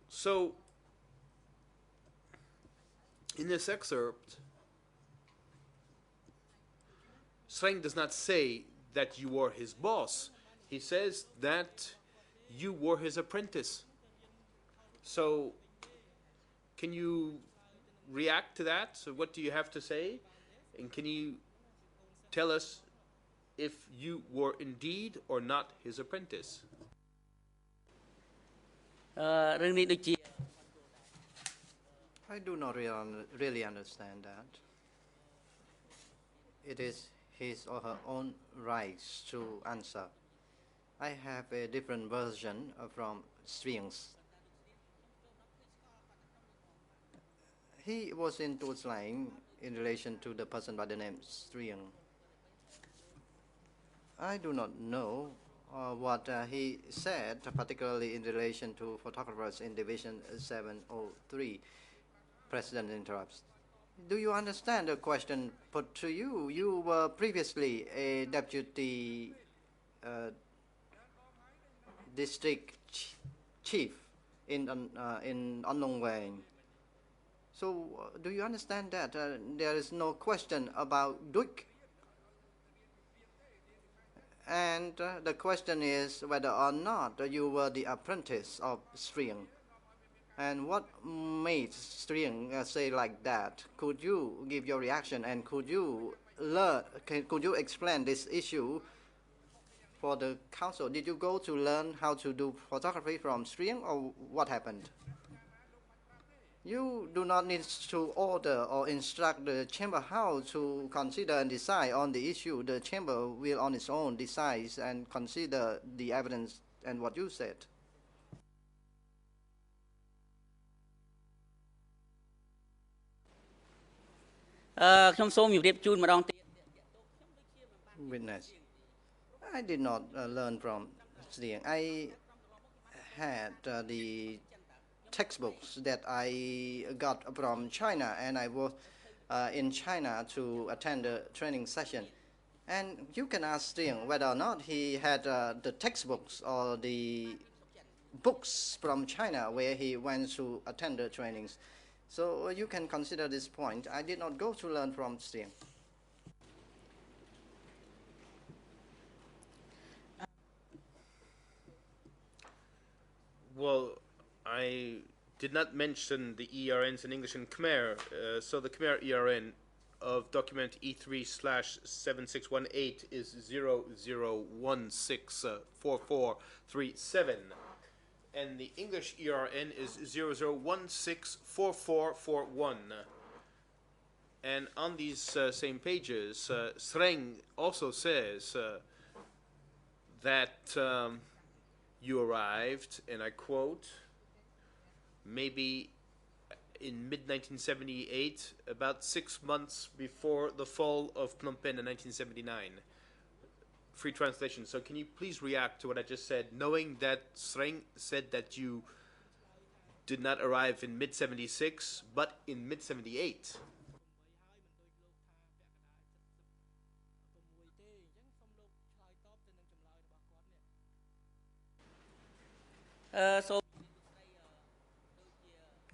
Speaker 6: so in this excerpt, Sreng does not say that you were his boss. He says that you were his apprentice. So can you react to that? So what do you have to say? And can you tell us if you were indeed or not his apprentice?
Speaker 5: រឿងនេះដូចជា
Speaker 7: I do not really understand that. It is his or her own rights to answer. I have a different version from Strings. He was in Tutslang in relation to the person by the name String. I do not know what he said, particularly in relation to photographers in Division 703. President interrupts. Do you understand the question put to you? You were previously a deputy district chief in Unnong Wang. So do you understand that there is no question about Duke? And the question is whether or not you were the apprentice of String. And what made String say like that? Could you give your reaction and could you explain this issue for the council? Did you go to learn how to do photography from String, or what happened? You do not need to order or instruct the chamber how to consider and decide on the issue. The chamber will on its own decide and consider the evidence and what you said. Witness. I did not learn from String. I had the textbooks that I got from China, and I was in China to attend the training session. And you can ask String whether or not he had the textbooks or the books from China where he went to attend the trainings. So you can consider this point. I did not go to learn from String.
Speaker 6: Well, I did not mention the ERNs in English and Khmer, so the Khmer ERN of document E3/7618 is 00164437, and the English ERN is 00164441. And on these same pages, Sreng also says that you arrived, and I quote, maybe in mid-1978, about 6 months before the fall of Phnom Penh in 1979. Free translation. So can you please react to what I just said, knowing that Sreng said that you did not arrive in mid-76, but in mid-78?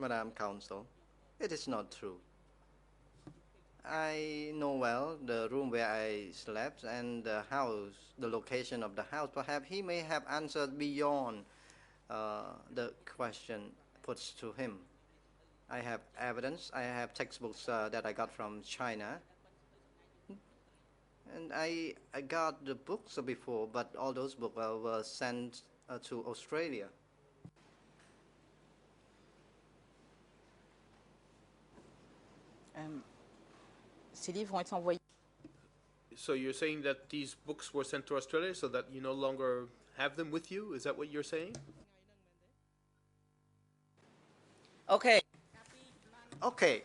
Speaker 7: Madam Counsel, it is not true. I know well the room where I slept and the house, the location of the house. Perhaps he may have answered beyond the question put to him. I have evidence. I have textbooks that I got from China. And I got the books before, but all those books were sent to Australia.
Speaker 3: Ces livres ont été envoyés.
Speaker 6: So you're saying that these books were sent to Australia so that you no longer have them with you? Is that what you're saying?
Speaker 5: Okay.
Speaker 7: Okay.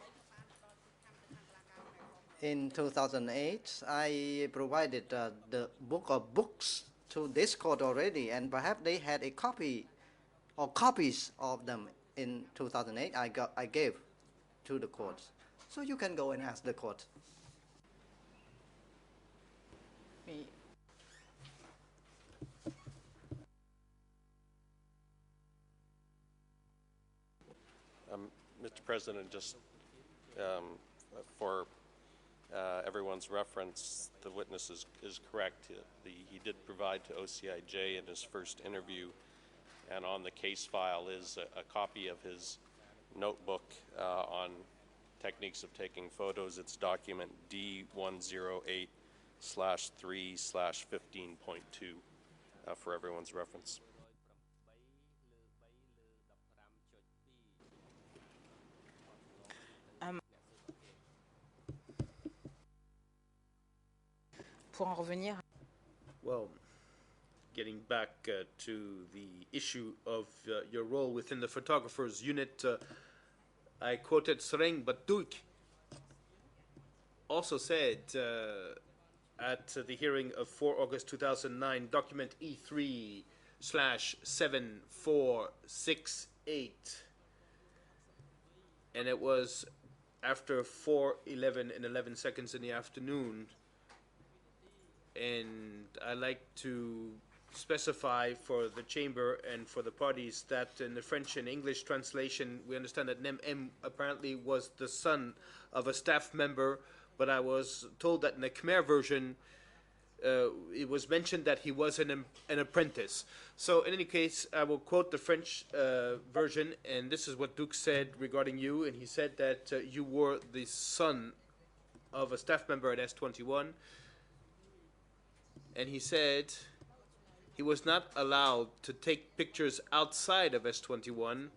Speaker 7: In 2008, I provided the book of books to this court already, and perhaps they had a copy or copies of them in 2008. I gave to the court. So you can go and ask the court.
Speaker 3: Mais
Speaker 8: Mr. President, just for everyone's reference, the witness is correct. He did provide to OCIJ in his first interview, and on the case file is a copy of his notebook on techniques of taking photos. It's document D108/3/15.2 for everyone's reference.
Speaker 3: pour en revenir,
Speaker 6: Well, getting back to the issue of your role within the photographers unit, I quoted Sreng Batuk also said at the hearing of 4 August 2009, document E3/7468, and it was after 4:11 and 11 seconds in the afternoon. And I like to specify for the chamber and for the parties that in the French and English translation, we understand that Nem M apparently was the son of a staff member, but I was told that in the Khmer version, it was mentioned that he was an apprentice. So in any case, I will quote the French version, and this is what Duke said regarding you, and he said that you were the son of a staff member at S21, and he said he was not allowed to take pictures outside of S21.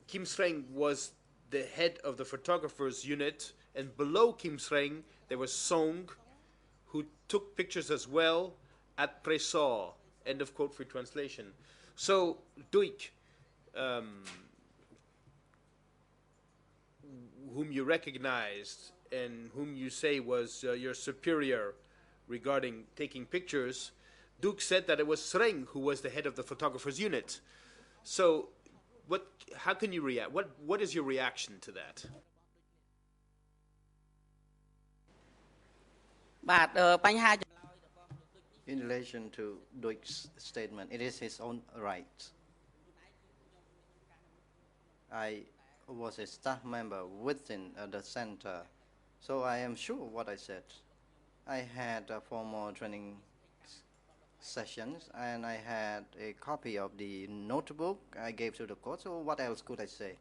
Speaker 6: Kim Sreng was the head of the photographers unit, and below Kim Sreng there was Song, who took pictures as well at Tresor. End of quote, free translation. So Duik, whom you recognized and whom you say was your superior regarding taking pictures, Duke said that it was Sreng who was the head of the photographers unit. So how can you react? What is your reaction to that?
Speaker 7: In relation to Duke's statement, it is his own right. I was a staff member within the center, so I am sure what I said. I had formal training sessions, and I had a copy of the notebook I gave to the court, so what else could I say?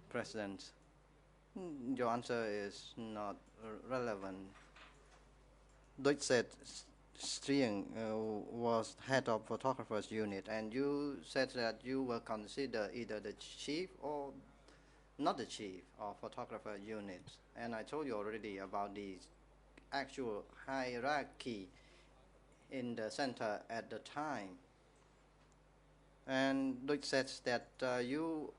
Speaker 7: President, your answer is not relevant. Deutsch said Strieng was head of photographers unit, and you said that you were considered either the chief or not the chief of photographer unit. And I told you already about the actual hierarchy in the center at the time. And it says that you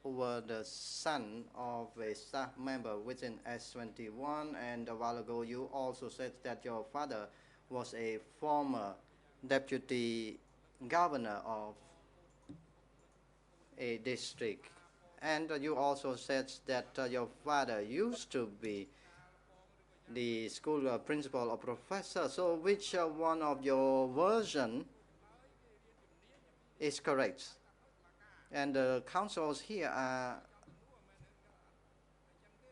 Speaker 7: were the son of a staff member within S21, and a while ago you also said that your father was a former deputy governor of a district. And you also said that your father used to be the school principal or professor. So which one of your version is correct? And the councils here are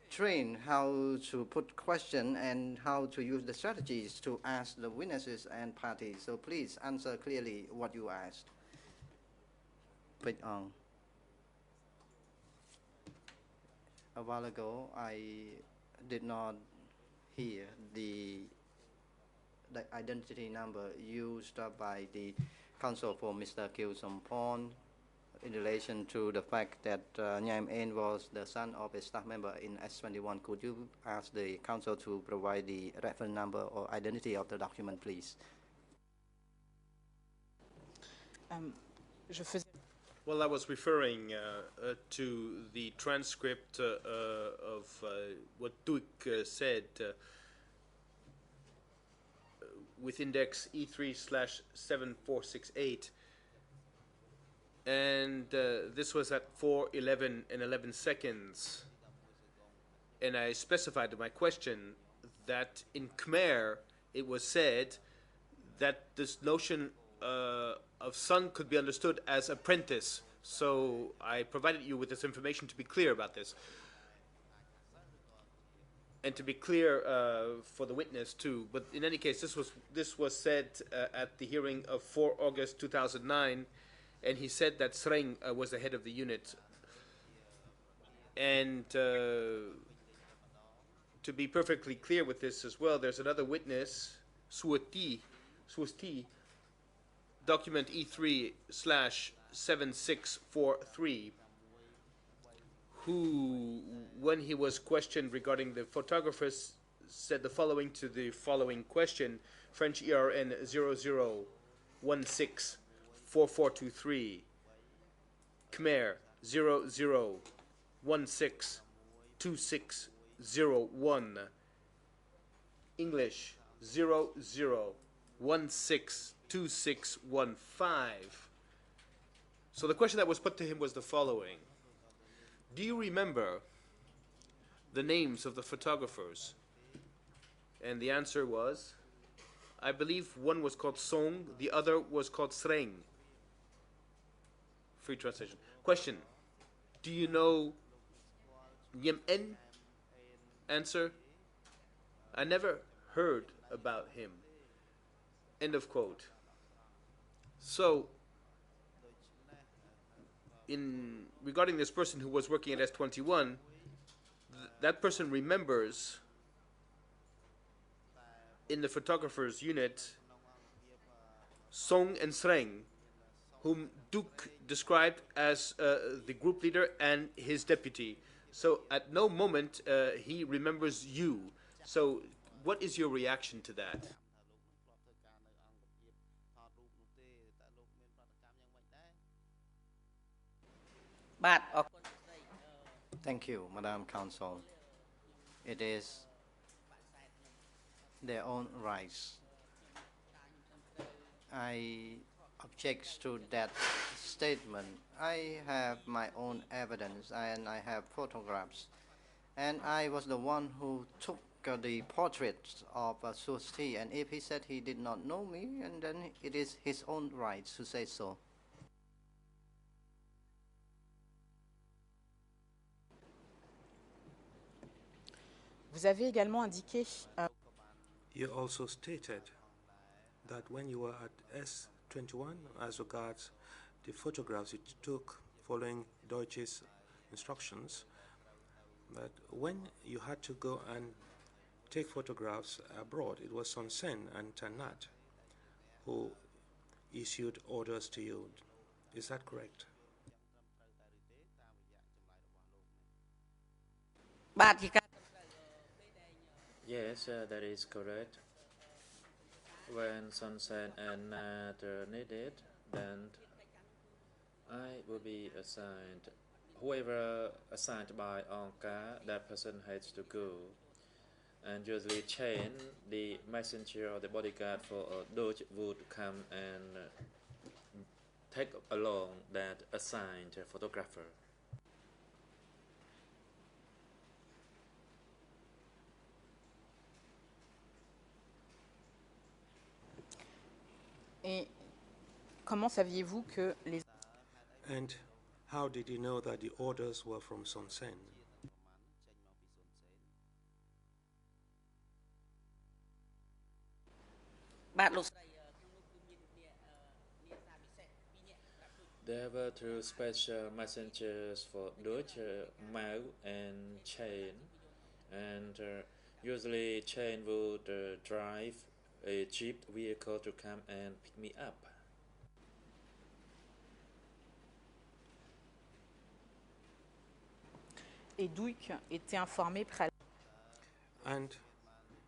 Speaker 7: trained how to put question and how to use the strategies to ask the witnesses and parties. So please answer clearly what you asked. Put on. A while ago, I did not hear the identity number used by the counsel for Mr. Kieu Sampon in relation to the fact that Nyam En was the son of a staff member in S21. Could you ask the counsel to provide the reference number or identity of the document, please?
Speaker 6: Well, I was referring to the transcript of what Duik said with index E3/7468. And this was at 4:11 and 11 seconds. And I specified in my question that in Khmer it was said that this notion of son could be understood as apprentice. So I provided you with this information to be clear about this. And to be clear for the witness too. But in any case, this was said at the hearing of 4 August 2009, and he said that Sreng was the head of the unit. And to be perfectly clear with this as well, there's another witness, Suoti, document E3/7643, who, when he was questioned regarding the photographers, said the following to the following question: French ERN 00164423, Khmer 00162601, English 00162615. So the question that was put to him was the following: do you remember the names of the photographers? And the answer was, I believe one was called Song, the other was called Sreng. Free translation. Question: do you know Nyem En? Answer: I never heard about him. End of quote. So, regarding this person who was working at S21, that person remembers in the photographer's unit Song and Sreng, whom Duke described as the group leader and his deputy. So at no moment he remembers you. So what is your reaction to that?
Speaker 7: Thank you, Madam Counsel. It is their own rights. I object to that statement. I have my own evidence and I have photographs. And I was the one who took the portrait of Susti, and if he said he did not know me, and then it is his own right to say so.
Speaker 3: Vous avez également indiqué.
Speaker 4: You also stated that when you were at S21, as regards the photographs you took following Deutsche's instructions, that when you had to go and take photographs abroad, it was Son Sen and Tanat who issued orders to you. Is that correct?
Speaker 1: Yes, that is correct. When Sun Sen and Nat needed, then will be assigned, whoever assigned by Anka, that person has to go. And usually Chen, the messenger or the bodyguard for Doge, would come and take along that assigned photographer.
Speaker 3: Et comment saviez-vous que les...
Speaker 4: And how did you know that the orders were from Son Sen?
Speaker 1: There were two special messengers for Doge, Mao and Chen, and usually Chen would drive a jeep vehicle to come and pick me up.
Speaker 3: Et Duik était informé
Speaker 4: And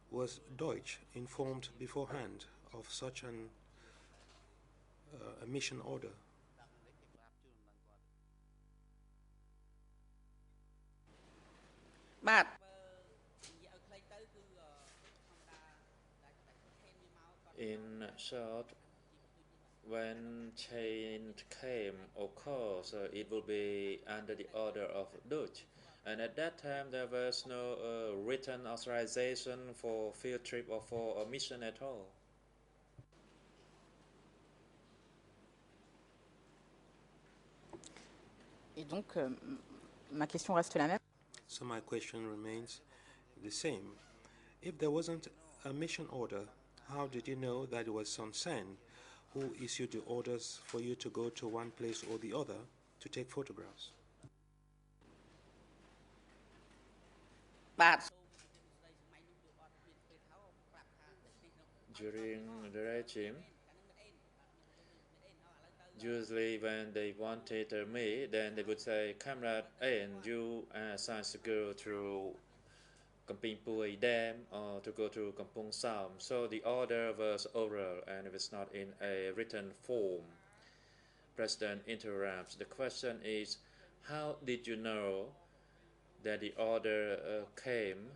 Speaker 4: was Deutsch informed beforehand of such a mission order?
Speaker 1: In short, when change came, of course, it will be under the order of Dutch. And at that time, there was no written authorization for field trip or for a mission at all.
Speaker 3: Et donc, ma question reste la même.
Speaker 4: So my question remains the same. If there wasn't a mission order, how did you know that it was Son Sen who issued the orders for you to go to one place or the other to take photographs?
Speaker 1: During the regime, usually when they wanted me, then they would say, "Comrade Ain, you are assigned to go through Kamping Pui Dam or to go to Kampong Sam." So the order was oral and it was not in a written form. President interrupts. The question is, how did you know that the order came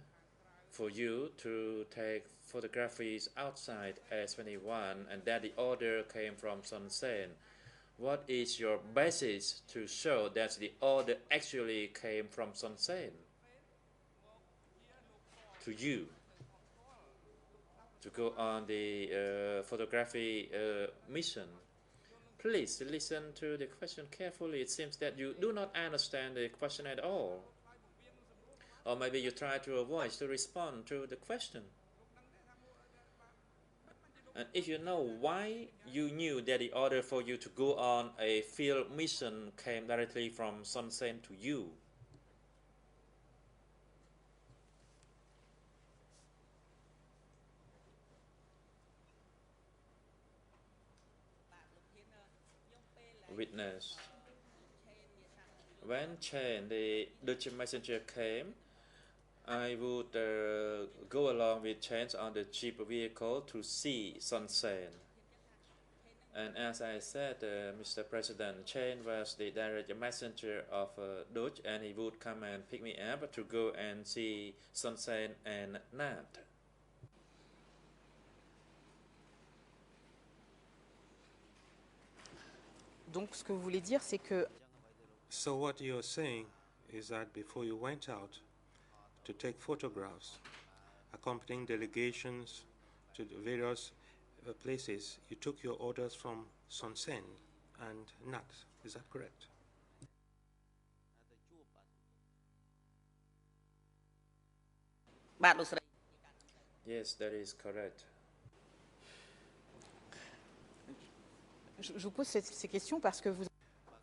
Speaker 1: for you to take photographies outside S21 and that the order came from Son Sen? What is your basis to show that the order actually came from Son Sen to you to go on the photography mission? Please listen to the question carefully. It seems that you do not understand the question at all. Or maybe you try to avoid to respond to the question. And if you know why you knew that the order for you to go on a field mission came directly from Son Sen to you, witness. When Chen, the Dutch messenger, came, I would go along with Chen on the jeep vehicle to see Son Sen. And as I said, Mr. President, Chen was the direct messenger of Dutch, and he would come and pick me up to go and see Son Sen and Nat.
Speaker 3: Donc, ce que vous voulez dire, c'est que...
Speaker 4: So what you're saying is that before you went out to take photographs, accompanying delegations to the various places, you took your orders from Son Sen and Nat. Is that correct?
Speaker 1: Yes, that is correct.
Speaker 3: Je vous pose ces questions parce que vous...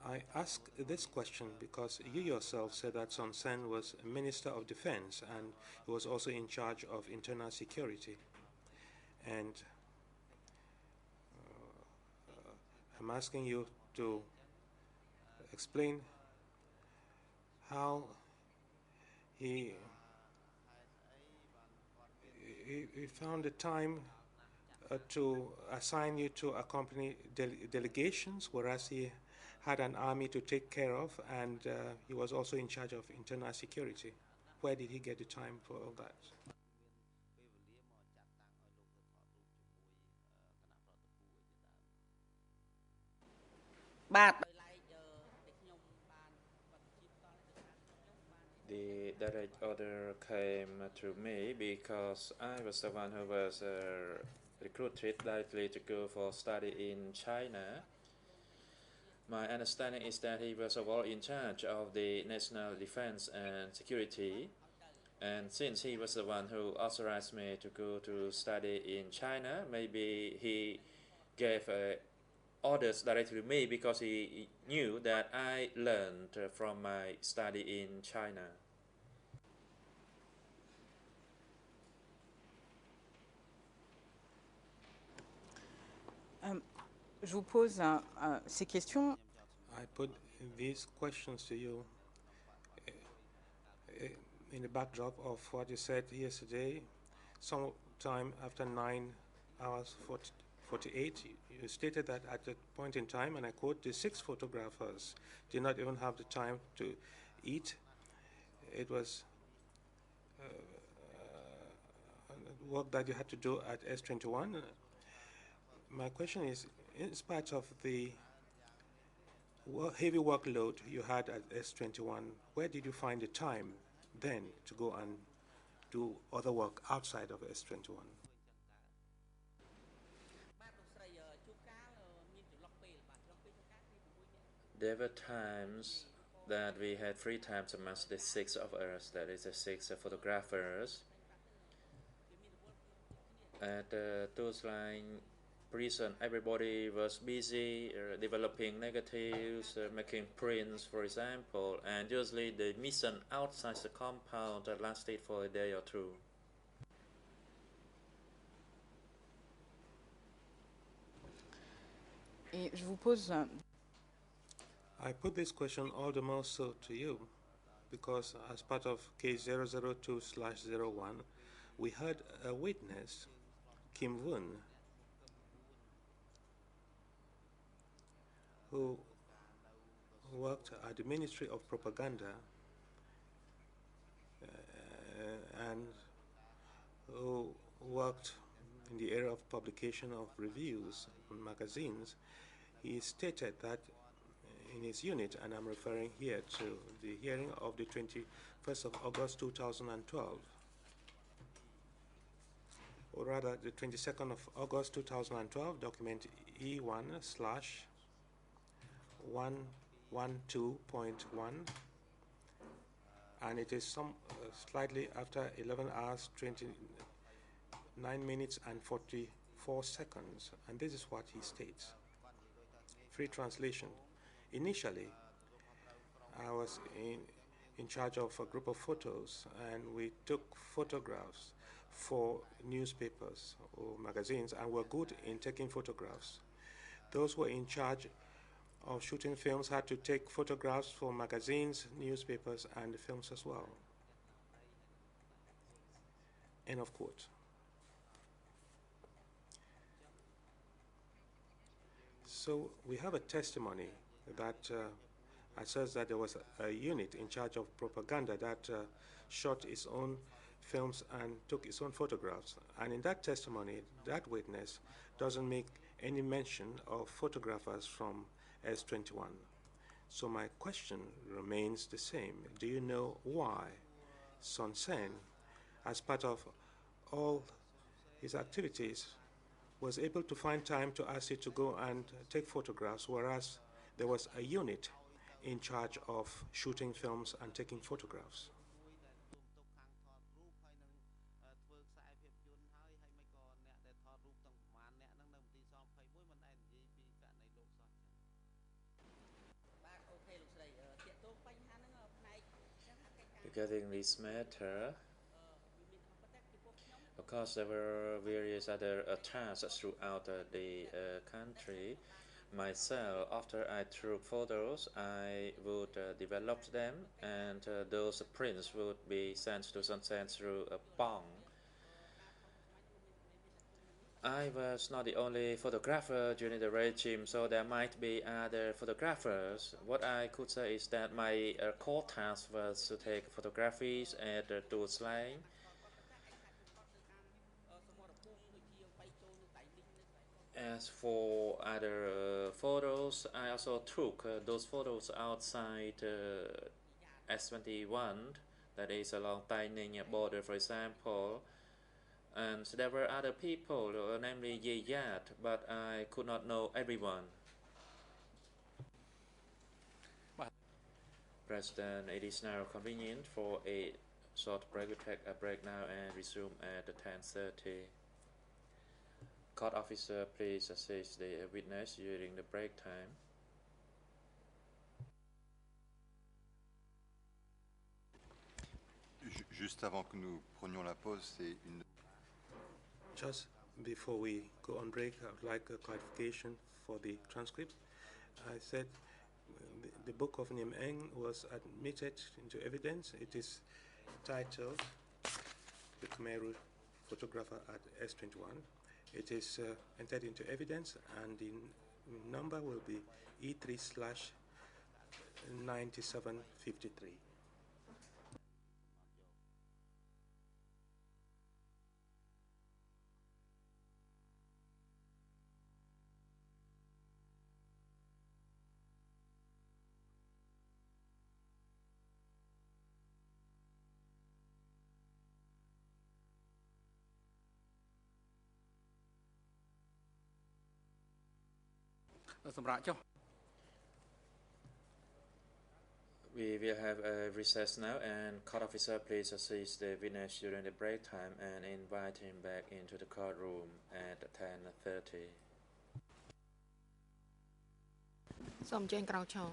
Speaker 4: I ask this question because you yourself said that Son Sen was Minister of Defense and he was also in charge of internal security. And I'm asking you to explain how he found the time to assign you to accompany delegations, whereas he had an army to take care of, and he was also in charge of internal security. Where did he get the time for all that?
Speaker 1: The direct order came to me because I was the one who was recruited directly to go for study in China. My understanding is that he was overall in charge of the national defense and security. And since he was the one who authorized me to go to study in China, maybe he gave orders directly to me because he knew that I learned from my study in China.
Speaker 3: Je vous pose ces questions.
Speaker 4: I put these questions to you in the backdrop of what you said yesterday. Sometime after 9 hours 48, you stated that at that point in time, and I quote, the 6 photographers did not even have the time to eat. It was work that you had to do at S21. My question is, in spite of the heavy workload you had at S21, where did you find the time then to go and do other work outside of S21?
Speaker 1: There were times that we had free time amongst the 6 of us, that is the 6 photographers. At Toosline prison, everybody was busy developing negatives, making prints, for example, and usually the mission outside the compound lasted for a day or two.
Speaker 3: Et je vous pose
Speaker 4: I put this question all the more so to you because as part of case 002/01, we had a witness, Kim Woon, who worked at the Ministry of Propaganda and who worked in the area of publication of reviews and magazines. He stated that in his unit, and I'm referring here to the hearing of the 21st of August 2012, or rather the 22nd of August 2012, document E1/112.1, and it is slightly after 11 hours 29 minutes and 44 seconds, and this is what he states. Free translation. Initially, I was in charge of a group of photos, and we took photographs for newspapers or magazines, and were good in taking photographs. Those who were in charge of shooting films had to take photographs for magazines, newspapers, and the films as well. End of quote. So we have a testimony that says that there was a unit in charge of propaganda that shot its own films and took its own photographs. And in that testimony, that witness doesn't make any mention of photographers from S21. So my question remains the same. Do you know why Son Sen, as part of all his activities, was able to find time to ask you to go and take photographs, whereas there was a unit in charge of shooting films and taking photographs?
Speaker 1: Regarding this matter, of course, there were various other tasks throughout the country. Myself, after I took photos, I would develop them, and those prints would be sent to Son Sen through a bong. I was not the only photographer during the regime, so there might be other photographers. What I could say is that my core task was to take photographies at the Tour's Lane. As for other photos, I also took those photos outside S21, that is along Tai Ninh border, for example. And there were other people, namely Ye Yat, but I could not know everyone. President, it is now convenient for a short break. We take a break now and resume at 10:30. Court officer, please assist the witness during the break time.
Speaker 9: Juste avant que nous prenions la pause, c'est une...
Speaker 4: Just before we go on break, I would like a clarification for the transcript. I said the book of Nyam Eng was admitted into evidence. It is titled The Khmer Photographer at S21. It is entered into evidence, and the number will be E3/9753.
Speaker 1: We will have a recess now, and court officer, please assist the witness during the break time and invite him back into the courtroom at 10:30.
Speaker 10: សូមអញ្ជើញក្រោកឈរ